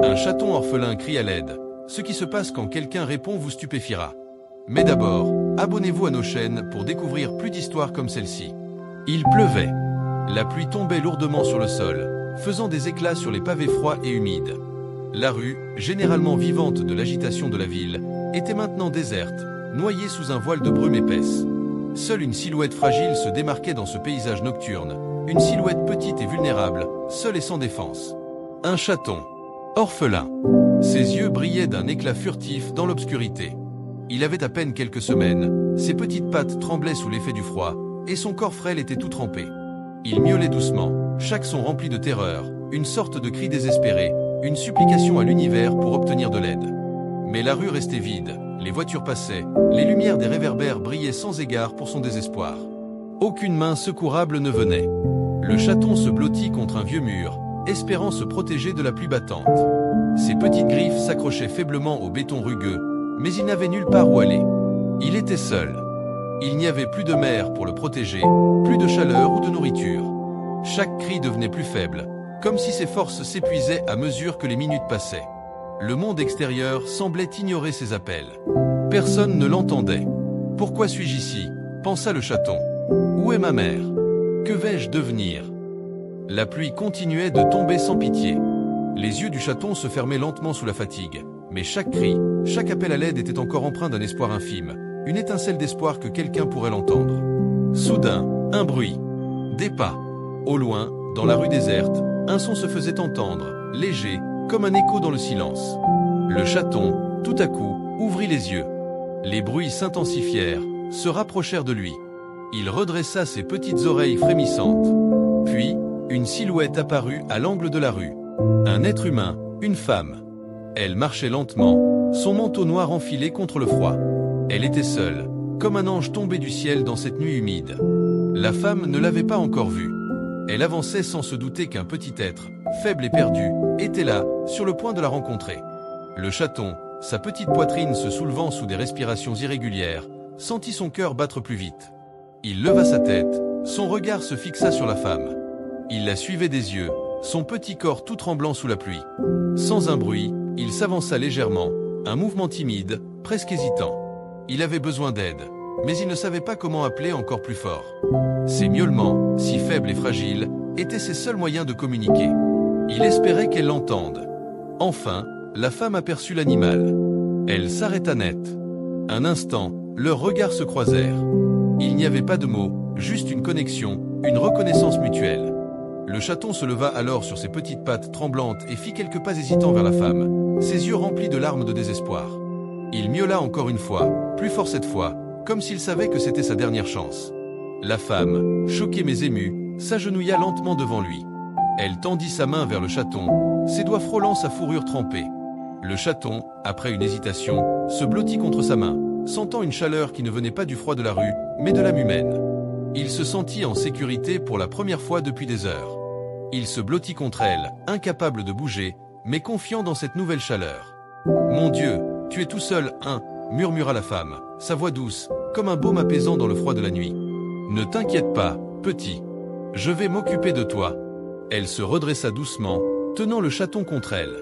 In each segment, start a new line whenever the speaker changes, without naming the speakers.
Un chaton orphelin crie à l'aide. Ce qui se passe quand quelqu'un répond vous stupéfiera. Mais d'abord, abonnez-vous à nos chaînes pour découvrir plus d'histoires comme celle-ci. Il pleuvait. La pluie tombait lourdement sur le sol, faisant des éclats sur les pavés froids et humides. La rue, généralement vivante de l'agitation de la ville, était maintenant déserte, noyée sous un voile de brume épaisse. Seule une silhouette fragile se démarquait dans ce paysage nocturne, une silhouette petite et vulnérable, seule et sans défense. Un chaton, orphelin. Ses yeux brillaient d'un éclat furtif dans l'obscurité. Il avait à peine quelques semaines, ses petites pattes tremblaient sous l'effet du froid, et son corps frêle était tout trempé. Il miaulait doucement, chaque son rempli de terreur, une sorte de cri désespéré, une supplication à l'univers pour obtenir de l'aide. Mais la rue restait vide, les voitures passaient, les lumières des réverbères brillaient sans égard pour son désespoir. Aucune main secourable ne venait. Le chaton se blottit contre un vieux mur, espérant se protéger de la pluie battante. Ses petites griffes s'accrochaient faiblement au béton rugueux, mais il n'avait nulle part où aller. Il était seul. Il n'y avait plus de mer pour le protéger, plus de chaleur ou de nourriture. Chaque cri devenait plus faible, comme si ses forces s'épuisaient à mesure que les minutes passaient. Le monde extérieur semblait ignorer ses appels. Personne ne l'entendait. « Pourquoi suis-je ici ?» pensa le chaton. « Où est ma mère? Que vais-je devenir ?» La pluie continuait de tomber sans pitié. Les yeux du chaton se fermaient lentement sous la fatigue, mais chaque cri, chaque appel à l'aide était encore empreint d'un espoir infime, une étincelle d'espoir que quelqu'un pourrait l'entendre. Soudain, un bruit. Des pas. Au loin, dans la rue déserte, un son se faisait entendre, léger, comme un écho dans le silence. Le chaton, tout à coup, ouvrit les yeux. Les bruits s'intensifièrent, se rapprochèrent de lui. Il redressa ses petites oreilles frémissantes. Puis, une silhouette apparut à l'angle de la rue. Un être humain, une femme. Elle marchait lentement, son manteau noir enfilé contre le froid. Elle était seule, comme un ange tombé du ciel dans cette nuit humide. La femme ne l'avait pas encore vue. Elle avançait sans se douter qu'un petit être, faible et perdu, était là, sur le point de la rencontrer. Le chaton, sa petite poitrine se soulevant sous des respirations irrégulières, sentit son cœur battre plus vite. Il leva sa tête, son regard se fixa sur la femme. Il la suivait des yeux, son petit corps tout tremblant sous la pluie. Sans un bruit, il s'avança légèrement, un mouvement timide, presque hésitant. Il avait besoin d'aide, mais il ne savait pas comment appeler encore plus fort. Ses miaulements, si faibles et fragiles, étaient ses seuls moyens de communiquer. Il espérait qu'elle l'entende. Enfin, la femme aperçut l'animal. Elle s'arrêta net. Un instant, leurs regards se croisèrent. Il n'y avait pas de mots, juste une connexion, une reconnaissance mutuelle. Le chaton se leva alors sur ses petites pattes tremblantes et fit quelques pas hésitants vers la femme, ses yeux remplis de larmes de désespoir. Il miaula encore une fois, plus fort cette fois, comme s'il savait que c'était sa dernière chance. La femme, choquée mais émue, s'agenouilla lentement devant lui. Elle tendit sa main vers le chaton, ses doigts frôlant sa fourrure trempée. Le chaton, après une hésitation, se blottit contre sa main, sentant une chaleur qui ne venait pas du froid de la rue, mais de l'âme humaine. Il se sentit en sécurité pour la première fois depuis des heures. Il se blottit contre elle, incapable de bouger, mais confiant dans cette nouvelle chaleur. « Mon Dieu, tu es tout seul, hein ?» murmura la femme, sa voix douce, comme un baume apaisant dans le froid de la nuit. « Ne t'inquiète pas, petit. Je vais m'occuper de toi. » Elle se redressa doucement, tenant le chaton contre elle.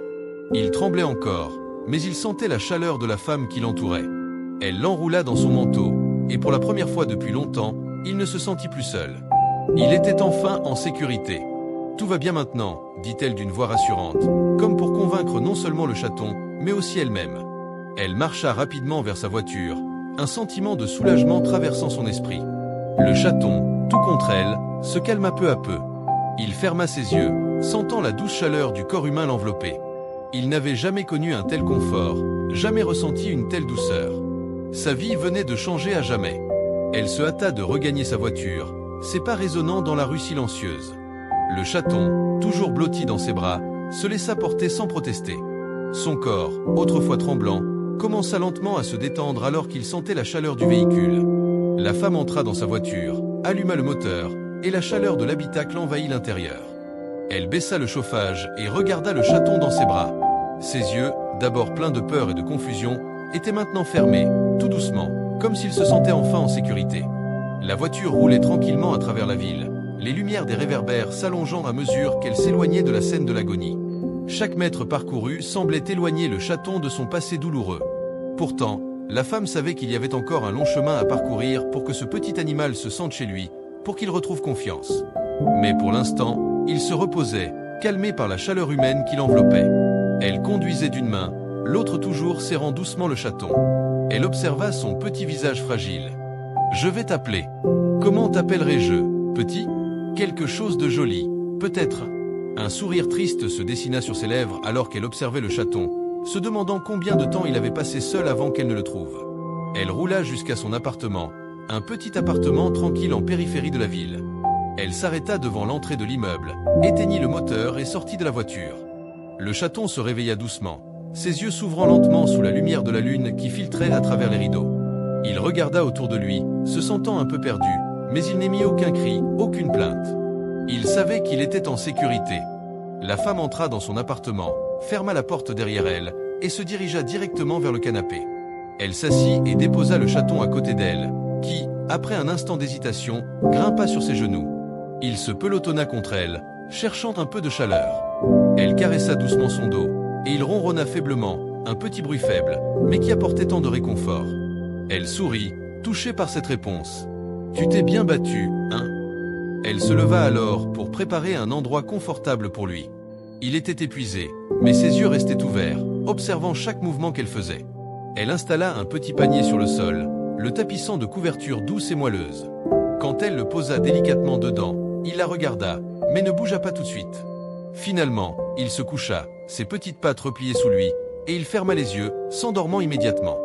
Il tremblait encore, mais il sentait la chaleur de la femme qui l'entourait. Elle l'enroula dans son manteau, et pour la première fois depuis longtemps, il ne se sentit plus seul. Il était enfin en sécurité. « Tout va bien maintenant, » dit-elle d'une voix rassurante, comme pour convaincre non seulement le chaton, mais aussi elle-même. Elle marcha rapidement vers sa voiture, un sentiment de soulagement traversant son esprit. Le chaton, tout contre elle, se calma peu à peu. Il ferma ses yeux, sentant la douce chaleur du corps humain l'envelopper. Il n'avait jamais connu un tel confort, jamais ressenti une telle douceur. Sa vie venait de changer à jamais. Elle se hâta de regagner sa voiture, ses pas résonnant dans la rue silencieuse. Le chaton, toujours blotti dans ses bras, se laissa porter sans protester. Son corps, autrefois tremblant, commença lentement à se détendre alors qu'il sentait la chaleur du véhicule. La femme entra dans sa voiture, alluma le moteur, et la chaleur de l'habitacle envahit l'intérieur. Elle baissa le chauffage et regarda le chaton dans ses bras. Ses yeux, d'abord pleins de peur et de confusion, étaient maintenant fermés, tout doucement, comme s'il se sentait enfin en sécurité. La voiture roulait tranquillement à travers la ville, les lumières des réverbères s'allongeant à mesure qu'elle s'éloignait de la scène de l'agonie. Chaque mètre parcouru semblait éloigner le chaton de son passé douloureux. Pourtant, la femme savait qu'il y avait encore un long chemin à parcourir pour que ce petit animal se sente chez lui, pour qu'il retrouve confiance. Mais pour l'instant, il se reposait, calmé par la chaleur humaine qui l'enveloppait. Elle conduisait d'une main, l'autre toujours serrant doucement le chaton. Elle observa son petit visage fragile. « Je vais t'appeler. Comment t'appellerai-je, petit ? Quelque chose de joli, peut-être ?» Un sourire triste se dessina sur ses lèvres alors qu'elle observait le chaton, se demandant combien de temps il avait passé seul avant qu'elle ne le trouve. Elle roula jusqu'à son appartement, un petit appartement tranquille en périphérie de la ville. Elle s'arrêta devant l'entrée de l'immeuble, éteignit le moteur et sortit de la voiture. Le chaton se réveilla doucement, ses yeux s'ouvrant lentement sous la lumière de la lune qui filtrait à travers les rideaux. Il regarda autour de lui, se sentant un peu perdu, mais il n'émit aucun cri, aucune plainte. Il savait qu'il était en sécurité. La femme entra dans son appartement, ferma la porte derrière elle et se dirigea directement vers le canapé. Elle s'assit et déposa le chaton à côté d'elle, qui, après un instant d'hésitation, grimpa sur ses genoux. Il se pelotonna contre elle, cherchant un peu de chaleur. Elle caressa doucement son dos, et il ronronna faiblement, un petit bruit faible, mais qui apportait tant de réconfort. Elle sourit, touchée par cette réponse. « Tu t'es bien battu, hein ?» Elle se leva alors pour préparer un endroit confortable pour lui. Il était épuisé, mais ses yeux restaient ouverts, observant chaque mouvement qu'elle faisait. Elle installa un petit panier sur le sol, le tapissant de couvertures douces et moelleuses. Quand elle le posa délicatement dedans, il la regarda, mais ne bougea pas tout de suite. Finalement, il se coucha, ses petites pattes repliées sous lui, et il ferma les yeux, s'endormant immédiatement.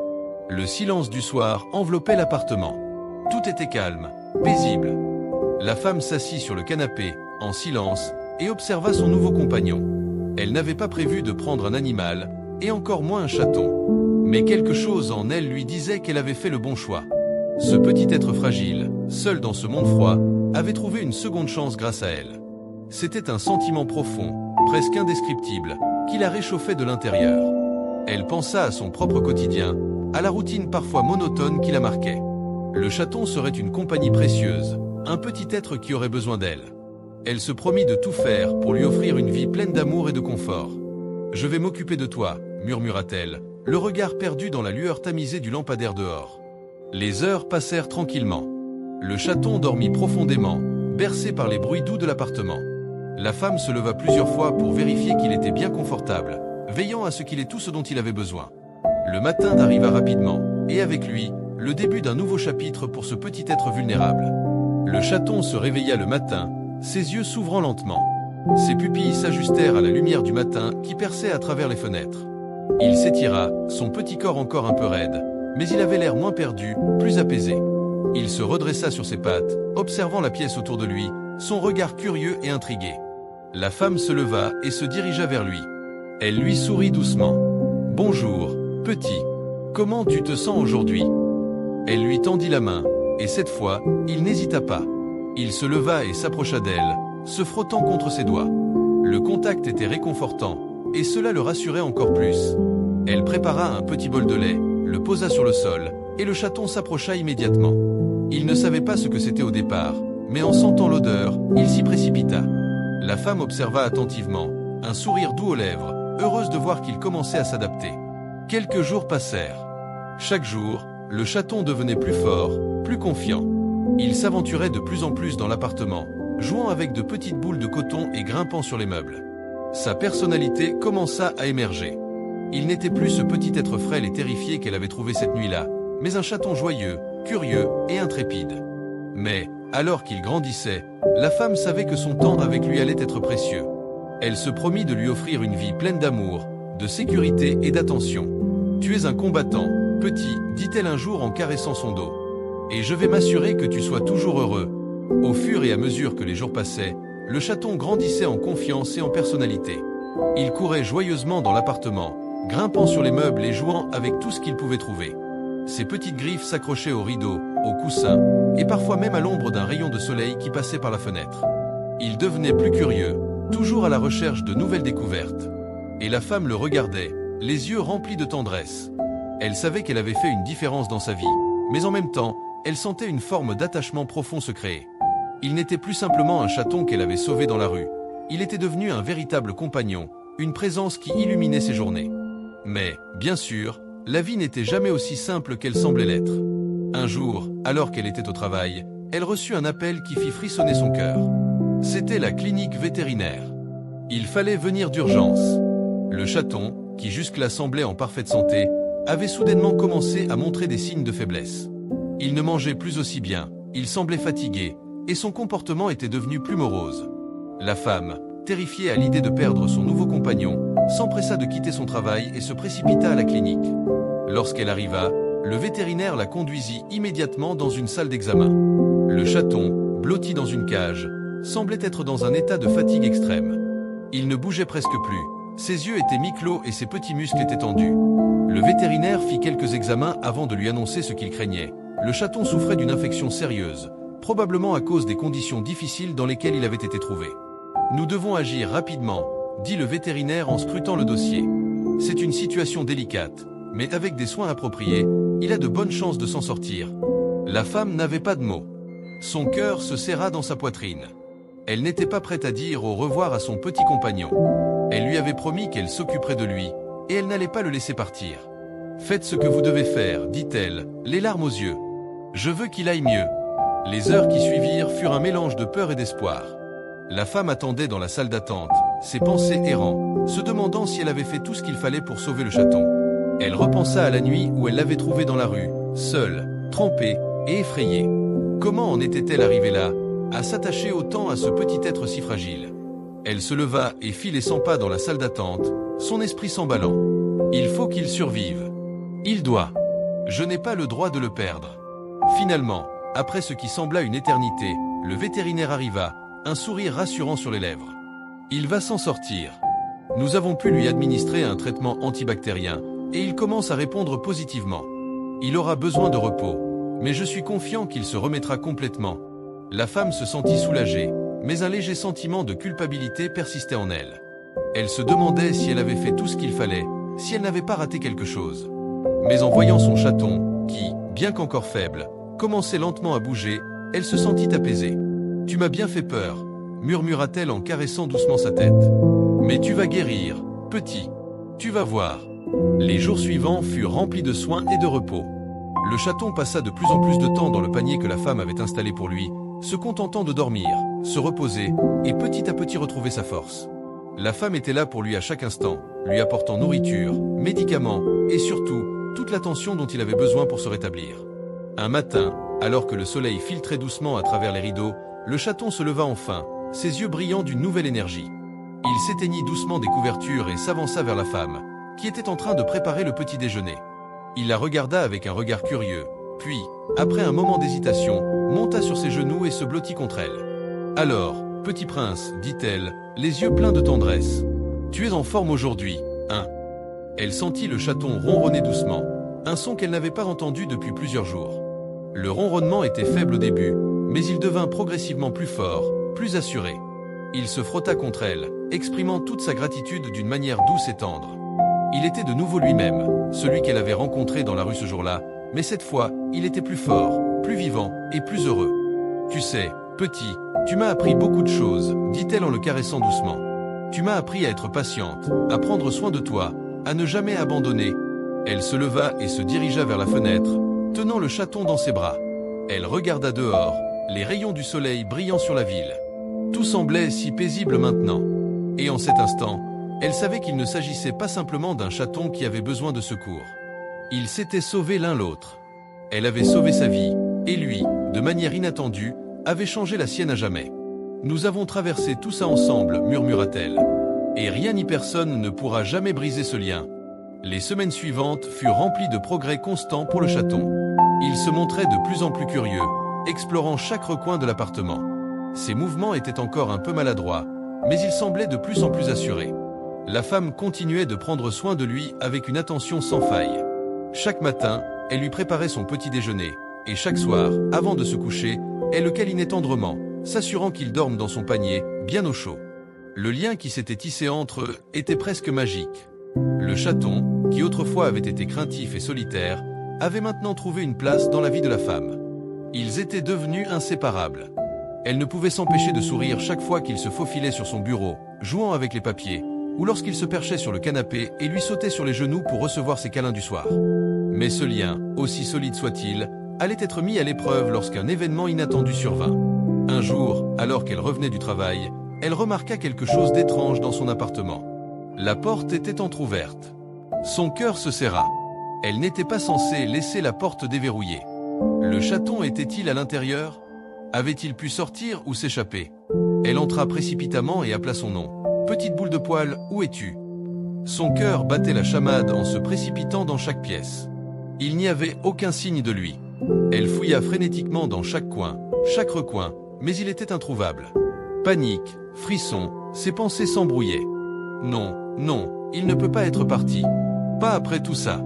Le silence du soir enveloppait l'appartement. Tout était calme, paisible. La femme s'assit sur le canapé, en silence, et observa son nouveau compagnon. Elle n'avait pas prévu de prendre un animal, et encore moins un chaton. Mais quelque chose en elle lui disait qu'elle avait fait le bon choix. Ce petit être fragile, seul dans ce monde froid, avait trouvé une seconde chance grâce à elle. C'était un sentiment profond, presque indescriptible, qui la réchauffait de l'intérieur. Elle pensa à son propre quotidien, à la routine parfois monotone qui la marquait. Le chaton serait une compagnie précieuse, un petit être qui aurait besoin d'elle. Elle se promit de tout faire pour lui offrir une vie pleine d'amour et de confort. « Je vais m'occuper de toi », murmura-t-elle, le regard perdu dans la lueur tamisée du lampadaire dehors. Les heures passèrent tranquillement. Le chaton dormit profondément, bercé par les bruits doux de l'appartement. La femme se leva plusieurs fois pour vérifier qu'il était bien confortable, veillant à ce qu'il ait tout ce dont il avait besoin. Le matin arriva rapidement, et avec lui, le début d'un nouveau chapitre pour ce petit être vulnérable. Le chaton se réveilla le matin, ses yeux s'ouvrant lentement. Ses pupilles s'ajustèrent à la lumière du matin qui perçait à travers les fenêtres. Il s'étira, son petit corps encore un peu raide, mais il avait l'air moins perdu, plus apaisé. Il se redressa sur ses pattes, observant la pièce autour de lui, son regard curieux et intrigué. La femme se leva et se dirigea vers lui. Elle lui sourit doucement. « Bonjour, petit. Comment tu te sens aujourd'hui ?» Elle lui tendit la main, et cette fois, il n'hésita pas. Il se leva et s'approcha d'elle, se frottant contre ses doigts. Le contact était réconfortant, et cela le rassurait encore plus. Elle prépara un petit bol de lait, le posa sur le sol, et le chaton s'approcha immédiatement. Il ne savait pas ce que c'était au départ, mais en sentant l'odeur, il s'y précipita. La femme observa attentivement, un sourire doux aux lèvres, heureuse de voir qu'il commençait à s'adapter. Quelques jours passèrent. Chaque jour, le chaton devenait plus fort, plus confiant. Il s'aventurait de plus en plus dans l'appartement, jouant avec de petites boules de coton et grimpant sur les meubles. Sa personnalité commença à émerger. Il n'était plus ce petit être frêle et terrifié qu'elle avait trouvé cette nuit-là, mais un chaton joyeux, curieux et intrépide. Mais, alors qu'il grandissait, la femme savait que son temps avec lui allait être précieux. Elle se promit de lui offrir une vie pleine d'amour, de sécurité et d'attention. « Tu es un combattant, petit, dit-elle un jour en caressant son dos. Et je vais m'assurer que tu sois toujours heureux. » Au fur et à mesure que les jours passaient, le chaton grandissait en confiance et en personnalité. Il courait joyeusement dans l'appartement, grimpant sur les meubles et jouant avec tout ce qu'il pouvait trouver. Ses petites griffes s'accrochaient aux rideaux, aux coussins, et parfois même à l'ombre d'un rayon de soleil qui passait par la fenêtre. Il devenait plus curieux, toujours à la recherche de nouvelles découvertes. Et la femme le regardait, les yeux remplis de tendresse. Elle savait qu'elle avait fait une différence dans sa vie, mais en même temps, elle sentait une forme d'attachement profond se créer. Il n'était plus simplement un chaton qu'elle avait sauvé dans la rue. Il était devenu un véritable compagnon, une présence qui illuminait ses journées. Mais, bien sûr, la vie n'était jamais aussi simple qu'elle semblait l'être. Un jour, alors qu'elle était au travail, elle reçut un appel qui fit frissonner son cœur. C'était la clinique vétérinaire. Il fallait venir d'urgence. Le chaton, qui jusque-là semblait en parfaite santé, avait soudainement commencé à montrer des signes de faiblesse. Il ne mangeait plus aussi bien, il semblait fatigué, et son comportement était devenu plus morose. La femme, terrifiée à l'idée de perdre son nouveau compagnon, s'empressa de quitter son travail et se précipita à la clinique. Lorsqu'elle arriva, le vétérinaire la conduisit immédiatement dans une salle d'examen. Le chaton, blotti dans une cage, semblait être dans un état de fatigue extrême. Il ne bougeait presque plus, ses yeux étaient mi-clos et ses petits muscles étaient tendus. Le vétérinaire fit quelques examens avant de lui annoncer ce qu'il craignait. Le chaton souffrait d'une infection sérieuse, probablement à cause des conditions difficiles dans lesquelles il avait été trouvé. « Nous devons agir rapidement », dit le vétérinaire en scrutant le dossier. « C'est une situation délicate, mais avec des soins appropriés, il a de bonnes chances de s'en sortir. » La femme n'avait pas de mots. Son cœur se serra dans sa poitrine. Elle n'était pas prête à dire au revoir à son petit compagnon. Elle lui avait promis qu'elle s'occuperait de lui, et elle n'allait pas le laisser partir. « Faites ce que vous devez faire, dit-elle, les larmes aux yeux. Je veux qu'il aille mieux. » Les heures qui suivirent furent un mélange de peur et d'espoir. La femme attendait dans la salle d'attente, ses pensées errant, se demandant si elle avait fait tout ce qu'il fallait pour sauver le chaton. Elle repensa à la nuit où elle l'avait trouvé dans la rue, seule, trempée et effrayée. Comment en était-elle arrivée là, à s'attacher autant à ce petit être si fragile? Elle se leva et fit les 100 pas dans la salle d'attente, son esprit s'emballant. Il faut qu'il survive. Il doit. Je n'ai pas le droit de le perdre. Finalement, après ce qui sembla une éternité, le vétérinaire arriva, un sourire rassurant sur les lèvres. Il va s'en sortir. Nous avons pu lui administrer un traitement antibactérien, et il commence à répondre positivement. Il aura besoin de repos, mais je suis confiant qu'il se remettra complètement. La femme se sentit soulagée, mais un léger sentiment de culpabilité persistait en elle. Elle se demandait si elle avait fait tout ce qu'il fallait, si elle n'avait pas raté quelque chose. Mais en voyant son chaton, qui, bien qu'encore faible, commençait lentement à bouger, elle se sentit apaisée. « Tu m'as bien fait peur », murmura-t-elle en caressant doucement sa tête. « Mais tu vas guérir, petit. Tu vas voir. » Les jours suivants furent remplis de soins et de repos. Le chaton passa de plus en plus de temps dans le panier que la femme avait installé pour lui, se contentant de dormir, se reposer et petit à petit retrouver sa force. La femme était là pour lui à chaque instant, lui apportant nourriture, médicaments et surtout, toute l'attention dont il avait besoin pour se rétablir. Un matin, alors que le soleil filtrait doucement à travers les rideaux, le chaton se leva enfin, ses yeux brillant d'une nouvelle énergie. Il s'éteignit doucement des couvertures et s'avança vers la femme, qui était en train de préparer le petit déjeuner. Il la regarda avec un regard curieux, puis, après un moment d'hésitation, monta sur ses genoux et se blottit contre elle. « Alors, petit prince, dit-elle, les yeux pleins de tendresse. Tu es en forme aujourd'hui, hein ?» Elle sentit le chaton ronronner doucement, un son qu'elle n'avait pas entendu depuis plusieurs jours. Le ronronnement était faible au début, mais il devint progressivement plus fort, plus assuré. Il se frotta contre elle, exprimant toute sa gratitude d'une manière douce et tendre. Il était de nouveau lui-même, celui qu'elle avait rencontré dans la rue ce jour-là, mais cette fois, il était plus fort, plus vivant et plus heureux. « Tu sais, petit, tu m'as appris beaucoup de choses, dit-elle en le caressant doucement. Tu m'as appris à être patiente, à prendre soin de toi, à ne jamais abandonner. » Elle se leva et se dirigea vers la fenêtre, tenant le chaton dans ses bras. Elle regarda dehors, les rayons du soleil brillant sur la ville. Tout semblait si paisible maintenant. Et en cet instant, elle savait qu'il ne s'agissait pas simplement d'un chaton qui avait besoin de secours. Ils s'étaient sauvés l'un l'autre. Elle avait sauvé sa vie, et lui, de manière inattendue, avait changé la sienne à jamais. « Nous avons traversé tout ça ensemble, murmura-t-elle. Et rien ni personne ne pourra jamais briser ce lien. » Les semaines suivantes furent remplies de progrès constants pour le chaton. Il se montrait de plus en plus curieux, explorant chaque recoin de l'appartement. Ses mouvements étaient encore un peu maladroits, mais il semblait de plus en plus assuré. La femme continuait de prendre soin de lui avec une attention sans faille. Chaque matin, elle lui préparait son petit déjeuner, et chaque soir, avant de se coucher, elle le câlinait tendrement, s'assurant qu'il dorme dans son panier, bien au chaud. Le lien qui s'était tissé entre eux était presque magique. Le chaton, qui autrefois avait été craintif et solitaire, avait maintenant trouvé une place dans la vie de la femme. Ils étaient devenus inséparables. Elle ne pouvait s'empêcher de sourire chaque fois qu'il se faufilait sur son bureau, jouant avec les papiers, ou lorsqu'il se perchait sur le canapé et lui sautait sur les genoux pour recevoir ses câlins du soir. Mais ce lien, aussi solide soit-il, allait être mis à l'épreuve lorsqu'un événement inattendu survint. Un jour, alors qu'elle revenait du travail, elle remarqua quelque chose d'étrange dans son appartement. La porte était entr'ouverte. Son cœur se serra. Elle n'était pas censée laisser la porte déverrouillée. Le chaton était-il à l'intérieur? Avait-il pu sortir ou s'échapper? Elle entra précipitamment et appela son nom. « Petite boule de poil, où es-tu » Son cœur battait la chamade en se précipitant dans chaque pièce. Il n'y avait aucun signe de lui. Elle fouilla frénétiquement dans chaque coin, chaque recoin, mais il était introuvable. Panique, frisson, ses pensées s'embrouillaient. Non, non, il ne peut pas être parti. Pas après tout ça.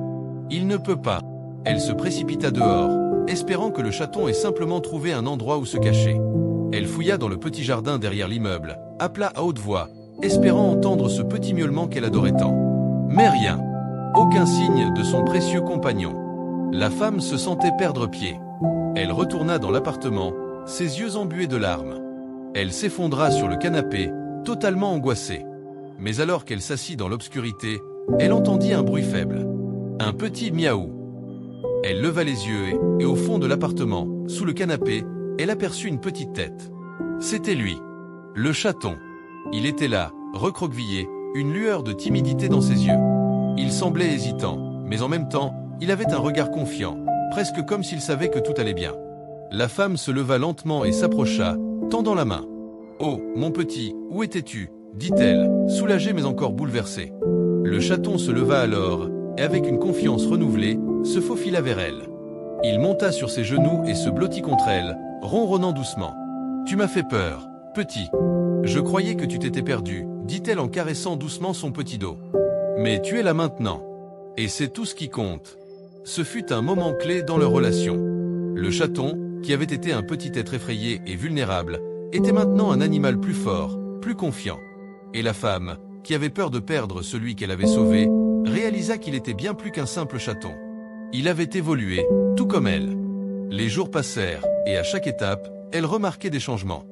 Il ne peut pas. Elle se précipita dehors, espérant que le chaton ait simplement trouvé un endroit où se cacher. Elle fouilla dans le petit jardin derrière l'immeuble, appela à haute voix, espérant entendre ce petit miaulement qu'elle adorait tant. Mais rien. Aucun signe de son précieux compagnon. La femme se sentait perdre pied. Elle retourna dans l'appartement, ses yeux embués de larmes. Elle s'effondra sur le canapé, totalement angoissée. Mais alors qu'elle s'assit dans l'obscurité, elle entendit un bruit faible. Un petit miaou. Elle leva les yeux et au fond de l'appartement, sous le canapé, elle aperçut une petite tête. C'était lui. Le chaton. Il était là, recroquevillé, une lueur de timidité dans ses yeux. Il semblait hésitant, mais en même temps, il avait un regard confiant, presque comme s'il savait que tout allait bien. La femme se leva lentement et s'approcha, tendant la main. « Oh, mon petit, où étais-tu » dit-elle, soulagée mais encore bouleversée. Le chaton se leva alors, et avec une confiance renouvelée, se faufila vers elle. Il monta sur ses genoux et se blottit contre elle, ronronnant doucement. « Tu m'as fait peur, petit. Je croyais que tu t'étais perdu, » dit-elle en caressant doucement son petit dos. « Mais tu es là maintenant. Et c'est tout ce qui compte. » Ce fut un moment clé dans leur relation. Le chaton, qui avait été un petit être effrayé et vulnérable, était maintenant un animal plus fort, plus confiant. Et la femme, qui avait peur de perdre celui qu'elle avait sauvé, réalisa qu'il était bien plus qu'un simple chaton. Il avait évolué, tout comme elle. Les jours passèrent, et à chaque étape, elle remarquait des changements.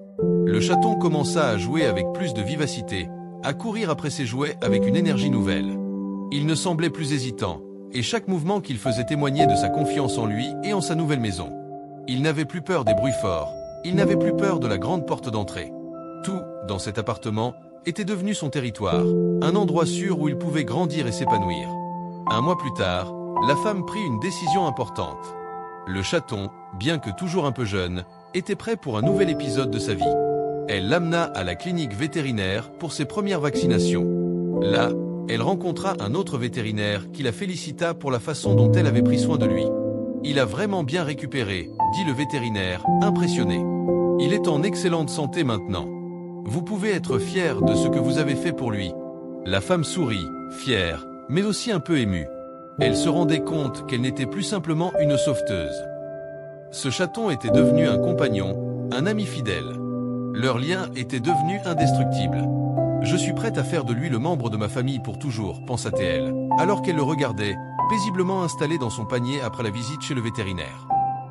Le chaton commença à jouer avec plus de vivacité, à courir après ses jouets avec une énergie nouvelle. Il ne semblait plus hésitant, et chaque mouvement qu'il faisait témoignait de sa confiance en lui et en sa nouvelle maison. Il n'avait plus peur des bruits forts, il n'avait plus peur de la grande porte d'entrée. Tout, dans cet appartement, était devenu son territoire, un endroit sûr où il pouvait grandir et s'épanouir. Un mois plus tard, la femme prit une décision importante. Le chaton, bien que toujours un peu jeune, était prêt pour un nouvel épisode de sa vie. Elle l'amena à la clinique vétérinaire pour ses premières vaccinations. Là, elle rencontra un autre vétérinaire qui la félicita pour la façon dont elle avait pris soin de lui. « Il a vraiment bien récupéré », dit le vétérinaire, impressionné. « Il est en excellente santé maintenant. Vous pouvez être fier de ce que vous avez fait pour lui. » La femme sourit, fière, mais aussi un peu émue. Elle se rendait compte qu'elle n'était plus simplement une sauveteuse. Ce chaton était devenu un compagnon, un ami fidèle. Leur lien était devenu indestructible. « Je suis prête à faire de lui le membre de ma famille pour toujours », pensa-t-elle, alors qu'elle le regardait, paisiblement installé dans son panier après la visite chez le vétérinaire.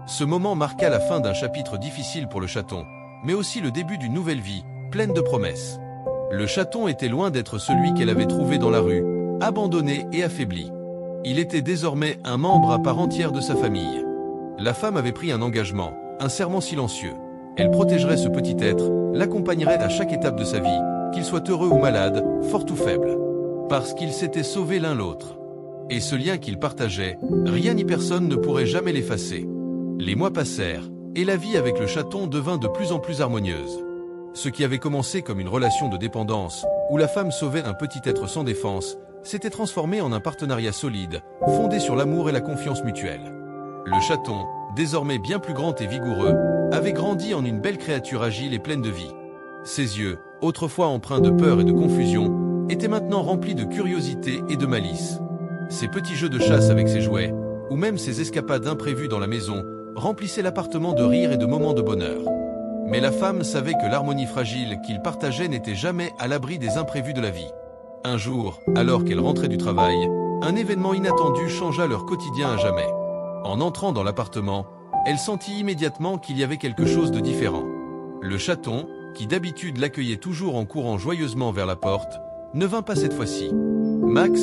Ce moment marqua la fin d'un chapitre difficile pour le chaton, mais aussi le début d'une nouvelle vie, pleine de promesses. Le chaton était loin d'être celui qu'elle avait trouvé dans la rue, abandonné et affaibli. Il était désormais un membre à part entière de sa famille. La femme avait pris un engagement, un serment silencieux. Elle protégerait ce petit être, l'accompagnerait à chaque étape de sa vie, qu'il soit heureux ou malade, fort ou faible. Parce qu'ils s'étaient sauvés l'un l'autre. Et ce lien qu'ils partageaient, rien ni personne ne pourrait jamais l'effacer. Les mois passèrent, et la vie avec le chaton devint de plus en plus harmonieuse. Ce qui avait commencé comme une relation de dépendance, où la femme sauvait un petit être sans défense, s'était transformé en un partenariat solide, fondé sur l'amour et la confiance mutuelle. Le chaton, désormais bien plus grand et vigoureux, avait grandi en une belle créature agile et pleine de vie. Ses yeux, autrefois empreints de peur et de confusion, étaient maintenant remplis de curiosité et de malice. Ses petits jeux de chasse avec ses jouets, ou même ses escapades imprévues dans la maison, remplissaient l'appartement de rires et de moments de bonheur. Mais la femme savait que l'harmonie fragile qu'ils partageaient n'était jamais à l'abri des imprévus de la vie. Un jour, alors qu'elle rentrait du travail, un événement inattendu changea leur quotidien à jamais. En entrant dans l'appartement, elle sentit immédiatement qu'il y avait quelque chose de différent. Le chaton, qui d'habitude l'accueillait toujours en courant joyeusement vers la porte, ne vint pas cette fois-ci. Max,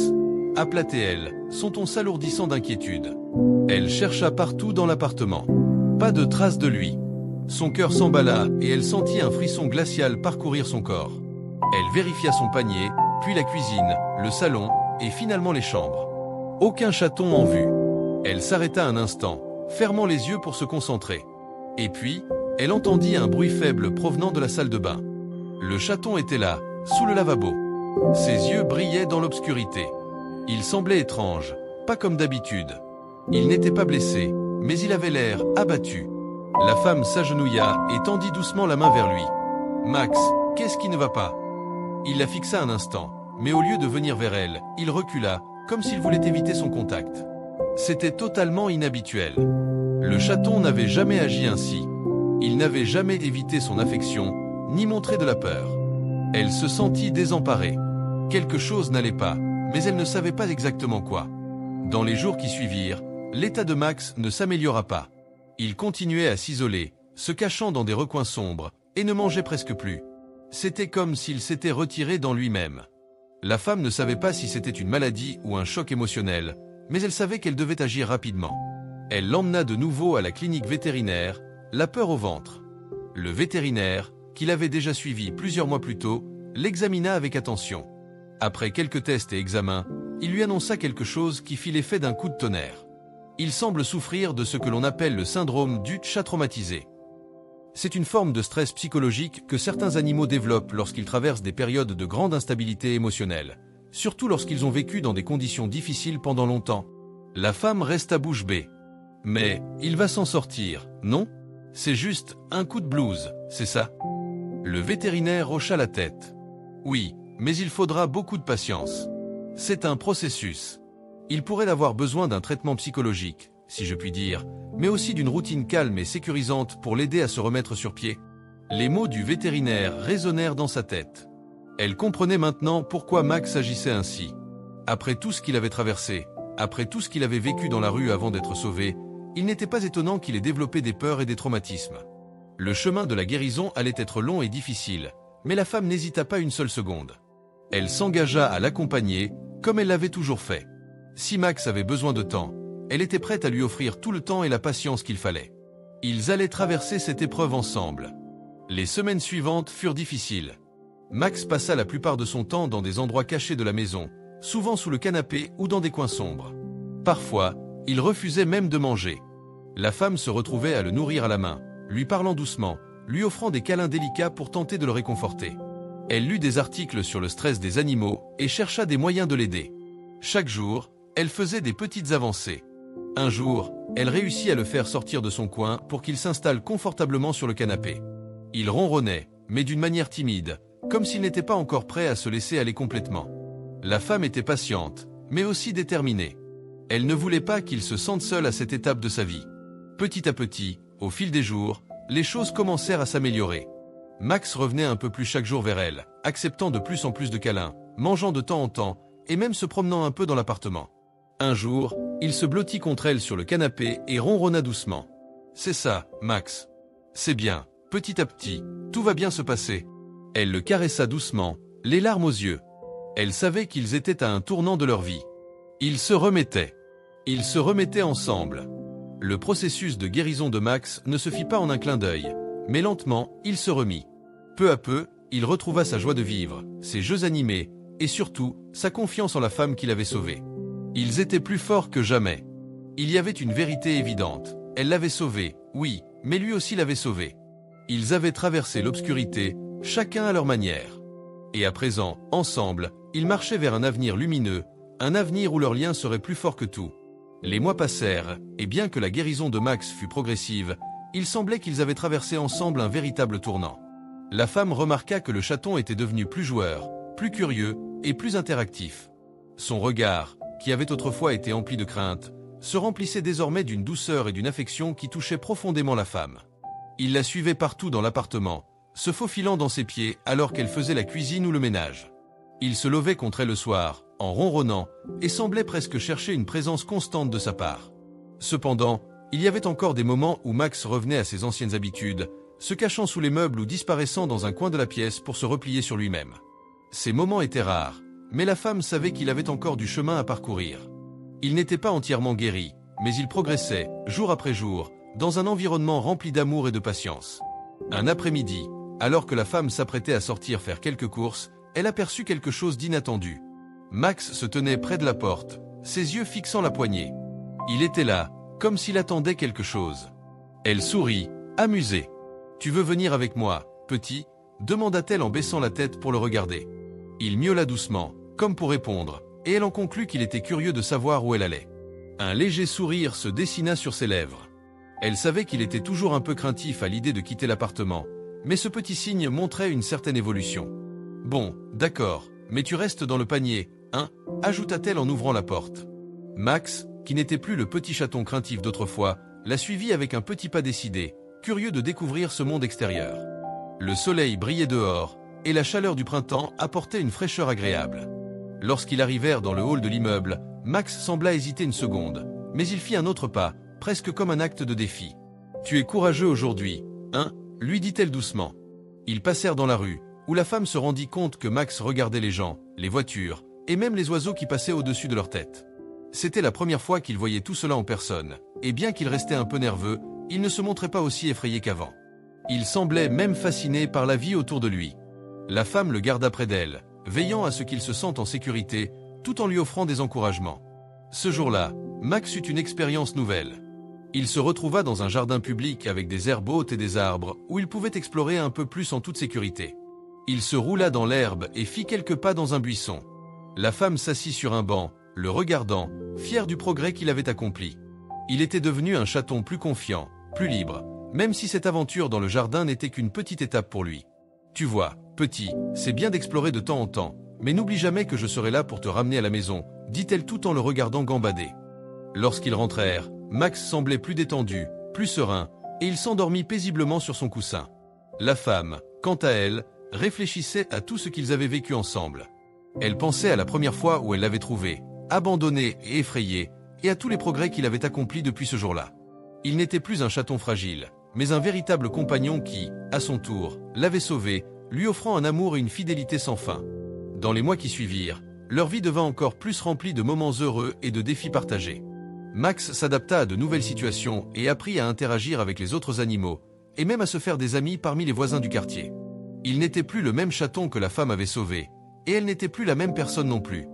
aplatait-elle, son ton s'alourdissant d'inquiétude. Elle chercha partout dans l'appartement. Pas de trace de lui. Son cœur s'emballa et elle sentit un frisson glacial parcourir son corps. Elle vérifia son panier, puis la cuisine, le salon et finalement les chambres. Aucun chaton en vue. Elle s'arrêta un instant, fermant les yeux pour se concentrer. Et puis, elle entendit un bruit faible provenant de la salle de bain. Le chaton était là, sous le lavabo. Ses yeux brillaient dans l'obscurité. Il semblait étrange, pas comme d'habitude. Il n'était pas blessé, mais il avait l'air abattu. La femme s'agenouilla et tendit doucement la main vers lui. « Max, qu'est-ce qui ne va pas ?» Il la fixa un instant, mais au lieu de venir vers elle, il recula, comme s'il voulait éviter son contact. C'était totalement inhabituel. Le chaton n'avait jamais agi ainsi. Il n'avait jamais évité son affection, ni montré de la peur. Elle se sentit désemparée. Quelque chose n'allait pas, mais elle ne savait pas exactement quoi. Dans les jours qui suivirent, l'état de Max ne s'améliora pas. Il continuait à s'isoler, se cachant dans des recoins sombres, et ne mangeait presque plus. C'était comme s'il s'était retiré dans lui-même. La femme ne savait pas si c'était une maladie ou un choc émotionnel, mais elle savait qu'elle devait agir rapidement. Elle l'emmena de nouveau à la clinique vétérinaire, la peur au ventre. Le vétérinaire, qui l'avait déjà suivi plusieurs mois plus tôt, l'examina avec attention. Après quelques tests et examens, il lui annonça quelque chose qui fit l'effet d'un coup de tonnerre. Il semble souffrir de ce que l'on appelle le syndrome du chat traumatisé. C'est une forme de stress psychologique que certains animaux développent lorsqu'ils traversent des périodes de grande instabilité émotionnelle, surtout lorsqu'ils ont vécu dans des conditions difficiles pendant longtemps. La femme resta bouche bée. Mais il va s'en sortir, non? C'est juste un coup de blues, c'est ça? Le vétérinaire hocha la tête. Oui, mais il faudra beaucoup de patience. C'est un processus. Il pourrait avoir besoin d'un traitement psychologique, si je puis dire, mais aussi d'une routine calme et sécurisante pour l'aider à se remettre sur pied. Les mots du vétérinaire résonnèrent dans sa tête. Elle comprenait maintenant pourquoi Max agissait ainsi. Après tout ce qu'il avait traversé, après tout ce qu'il avait vécu dans la rue avant d'être sauvé, il n'était pas étonnant qu'il ait développé des peurs et des traumatismes. Le chemin de la guérison allait être long et difficile, mais la femme n'hésita pas une seule seconde. Elle s'engagea à l'accompagner, comme elle l'avait toujours fait. Si Max avait besoin de temps, elle était prête à lui offrir tout le temps et la patience qu'il fallait. Ils allaient traverser cette épreuve ensemble. Les semaines suivantes furent difficiles. Max passa la plupart de son temps dans des endroits cachés de la maison, souvent sous le canapé ou dans des coins sombres. Parfois, il refusait même de manger. La femme se retrouvait à le nourrir à la main, lui parlant doucement, lui offrant des câlins délicats pour tenter de le réconforter. Elle lut des articles sur le stress des animaux et chercha des moyens de l'aider. Chaque jour, elle faisait des petites avancées. Un jour, elle réussit à le faire sortir de son coin pour qu'il s'installe confortablement sur le canapé. Il ronronnait, mais d'une manière timide, comme s'il n'était pas encore prêt à se laisser aller complètement. La femme était patiente, mais aussi déterminée. Elle ne voulait pas qu'il se sente seul à cette étape de sa vie. Petit à petit, au fil des jours, les choses commencèrent à s'améliorer. Max revenait un peu plus chaque jour vers elle, acceptant de plus en plus de câlins, mangeant de temps en temps, et même se promenant un peu dans l'appartement. Un jour, il se blottit contre elle sur le canapé et ronronna doucement. « C'est ça, Max. C'est bien, petit à petit, tout va bien se passer. » Elle le caressa doucement, les larmes aux yeux. Elle savait qu'ils étaient à un tournant de leur vie. Ils se remettaient. Ils se remettaient ensemble. Le processus de guérison de Max ne se fit pas en un clin d'œil, mais lentement, il se remit. Peu à peu, il retrouva sa joie de vivre, ses jeux animés, et surtout, sa confiance en la femme qu'il avait sauvée. Ils étaient plus forts que jamais. Il y avait une vérité évidente. Elle l'avait sauvé, oui, mais lui aussi l'avait sauvé. Ils avaient traversé l'obscurité, chacun à leur manière. Et à présent, ensemble, ils marchaient vers un avenir lumineux, un avenir où leur lien serait plus fort que tout. Les mois passèrent, et bien que la guérison de Max fût progressive, il semblait qu'ils avaient traversé ensemble un véritable tournant. La femme remarqua que le chaton était devenu plus joueur, plus curieux et plus interactif. Son regard, qui avait autrefois été empli de crainte, se remplissait désormais d'une douceur et d'une affection qui touchaient profondément la femme. Il la suivait partout dans l'appartement, se faufilant dans ses pieds alors qu'elle faisait la cuisine ou le ménage. Il se levait contre elle le soir, en ronronnant, et semblait presque chercher une présence constante de sa part. Cependant, il y avait encore des moments où Max revenait à ses anciennes habitudes, se cachant sous les meubles ou disparaissant dans un coin de la pièce pour se replier sur lui-même. Ces moments étaient rares, mais la femme savait qu'il avait encore du chemin à parcourir. Il n'était pas entièrement guéri, mais il progressait, jour après jour, dans un environnement rempli d'amour et de patience. Un après-midi, alors que la femme s'apprêtait à sortir faire quelques courses, elle aperçut quelque chose d'inattendu. Max se tenait près de la porte, ses yeux fixant la poignée. Il était là, comme s'il attendait quelque chose. Elle sourit, amusée. « Tu veux venir avec moi, petit ?» demanda-t-elle en baissant la tête pour le regarder. Il miaula doucement, comme pour répondre, et elle en conclut qu'il était curieux de savoir où elle allait. Un léger sourire se dessina sur ses lèvres. Elle savait qu'il était toujours un peu craintif à l'idée de quitter l'appartement, mais ce petit signe montrait une certaine évolution. « Bon, d'accord, mais tu restes dans le panier, hein ?» ajouta-t-elle en ouvrant la porte. Max, qui n'était plus le petit chaton craintif d'autrefois, la suivit avec un petit pas décidé, curieux de découvrir ce monde extérieur. Le soleil brillait dehors, et la chaleur du printemps apportait une fraîcheur agréable. Lorsqu'ils arrivèrent dans le hall de l'immeuble, Max sembla hésiter une seconde, mais il fit un autre pas, presque comme un acte de défi. « Tu es courageux aujourd'hui, hein ?» lui dit-elle doucement. Ils passèrent dans la rue, où la femme se rendit compte que Max regardait les gens, les voitures, et même les oiseaux qui passaient au-dessus de leur tête. C'était la première fois qu'il voyait tout cela en personne, et bien qu'il restait un peu nerveux, il ne se montrait pas aussi effrayé qu'avant. Il semblait même fasciné par la vie autour de lui. La femme le garda près d'elle, veillant à ce qu'il se sente en sécurité, tout en lui offrant des encouragements. Ce jour-là, Max eut une expérience nouvelle. Il se retrouva dans un jardin public avec des herbes hautes et des arbres, où il pouvait explorer un peu plus en toute sécurité. Il se roula dans l'herbe et fit quelques pas dans un buisson. La femme s'assit sur un banc, le regardant, fière du progrès qu'il avait accompli. Il était devenu un chaton plus confiant, plus libre, même si cette aventure dans le jardin n'était qu'une petite étape pour lui. « Tu vois, petit, c'est bien d'explorer de temps en temps, mais n'oublie jamais que je serai là pour te ramener à la maison, » dit-elle tout en le regardant gambader. Lorsqu'ils rentrèrent, Max semblait plus détendu, plus serein, et il s'endormit paisiblement sur son coussin. La femme, quant à elle, réfléchissait à tout ce qu'ils avaient vécu ensemble. Elle pensait à la première fois où elle l'avait trouvé, abandonné et effrayé, et à tous les progrès qu'il avait accomplis depuis ce jour-là. Il n'était plus un chaton fragile, mais un véritable compagnon qui, à son tour, l'avait sauvé, lui offrant un amour et une fidélité sans fin. Dans les mois qui suivirent, leur vie devint encore plus remplie de moments heureux et de défis partagés. Max s'adapta à de nouvelles situations et apprit à interagir avec les autres animaux, et même à se faire des amis parmi les voisins du quartier. Il n'était plus le même chaton que la femme avait sauvé, et elle n'était plus la même personne non plus.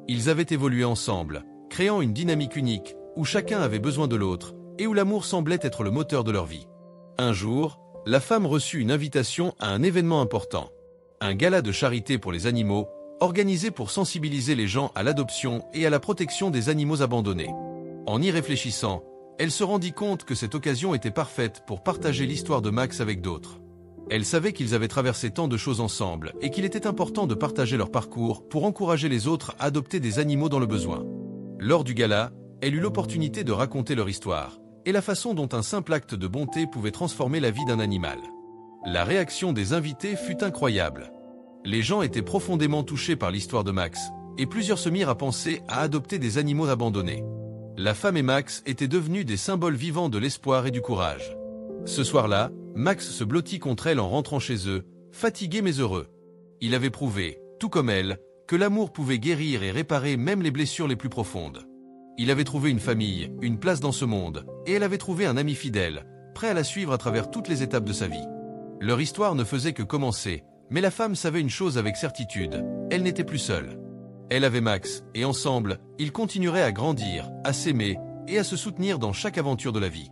Ils avaient évolué ensemble, créant une dynamique unique, où chacun avait besoin de l'autre, et où l'amour semblait être le moteur de leur vie. Un jour, la femme reçut une invitation à un événement important. Un gala de charité pour les animaux, organisé pour sensibiliser les gens à l'adoption et à la protection des animaux abandonnés. En y réfléchissant, elle se rendit compte que cette occasion était parfaite pour partager l'histoire de Max avec d'autres. Elle savait qu'ils avaient traversé tant de choses ensemble et qu'il était important de partager leur parcours pour encourager les autres à adopter des animaux dans le besoin. Lors du gala, elle eut l'opportunité de raconter leur histoire et la façon dont un simple acte de bonté pouvait transformer la vie d'un animal. La réaction des invités fut incroyable. Les gens étaient profondément touchés par l'histoire de Max, et plusieurs se mirent à penser à adopter des animaux abandonnés. La femme et Max étaient devenus des symboles vivants de l'espoir et du courage. Ce soir-là, Max se blottit contre elle en rentrant chez eux, fatigué mais heureux. Il avait prouvé, tout comme elle, que l'amour pouvait guérir et réparer même les blessures les plus profondes. Il avait trouvé une famille, une place dans ce monde, et elle avait trouvé un ami fidèle, prêt à la suivre à travers toutes les étapes de sa vie. Leur histoire ne faisait que commencer, mais la femme savait une chose avec certitude, elle n'était plus seule. Elle avait Max, et ensemble, ils continueraient à grandir, à s'aimer, et à se soutenir dans chaque aventure de la vie.